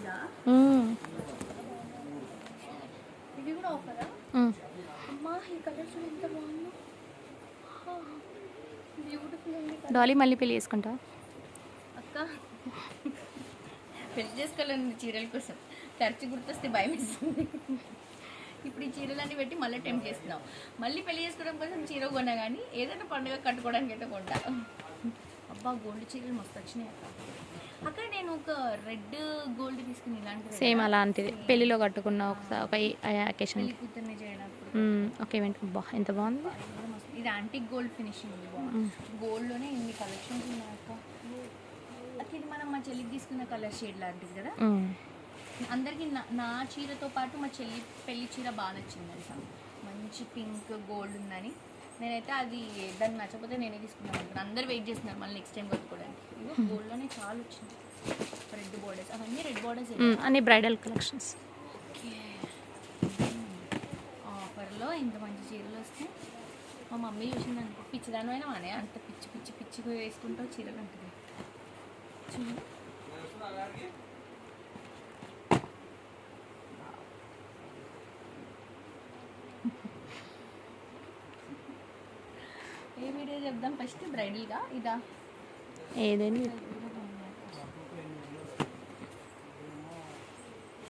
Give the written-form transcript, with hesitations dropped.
ఇదా ఇది కూడా ఆఫరా? అమ్మా ఈ కలర్ చూడు ఎంత బాగుందో. బ్యూటిఫుల్ ఉంది. డాలీ మళ్ళీ పెళ్ళి చేసుకుంటా అక్క పెళ్లి చేసుకోవాలని చీరల కోసం ఖర్చు గుర్తొస్తే భయం వేస్తుంది. ఇప్పుడు ఈ చీరలన్నీ పెట్టి మళ్ళీ టెంప్ట్ చేస్తున్నాం. మళ్ళీ పెళ్లి చేసుకోవడం కోసం చీర కొన్నా కానీ ఏదైనా పండుగ కట్టుకోవడానికి అయితే కొంటా. అబ్బా గోల్డ్ చీరలు మస్తు వచ్చినాయి అక్క. అక్కడ నేను ఒక రెడ్ గోల్డ్ తీసుకుని ఇలాంటిది సేమ్ అలాంటిది పెళ్ళిలో కట్టుకున్న ఒక అకేషన్ పెళ్లి కూతుర్ని చేయనప్పుడు ఒక ఈవెంట్. బా ఎంత బాగుంది. ఇది యాంటిక్ గోల్డ్ ఫినిషింగ్ ఉంది. బాగుంది. గోల్డ్లోనే ఇన్ని కలెక్షన్స్ ఉన్నాయి అక్క. అక్క ఇది మనం మా చెల్లికి తీసుకున్న కలర్ షేడ్ లాంటిది కదా. అందరికీ నా చీరతో పాటు మా చెల్లి పెళ్లి చీర బాగా నచ్చింది. అది మంచి పింక్ గోల్డ్ ఉందని నేనైతే అది దాన్ని నచ్చకపోతే నేనే తీసుకున్నాను అనుకున్నాను. అందరు వెయిట్ చేస్తున్నారు మళ్ళీ నెక్స్ట్ టైం కట్టుకోవడానికి. ఇది గోల్డ్లోనే చాలా వచ్చింది. రెడ్ బోర్డర్స్ అవన్నీ రెడ్ బోర్డర్స్ అన్ని బ్రైడల్ కలెక్షన్స్. ఆఫర్లో ఇంత మంచి చీరలు వస్తే మా మమ్మీ చూసింది అనుకో పిచ్చిదానమైనా మానే అంత పిచ్చి పిచ్చి పిచ్చి వేసుకుంటావు చీరలు అంటుంది. చూడు ఏ వీడియో చెప్దాం ఫస్ట్ బ్రైడల్గా ఇదా ఏదైనా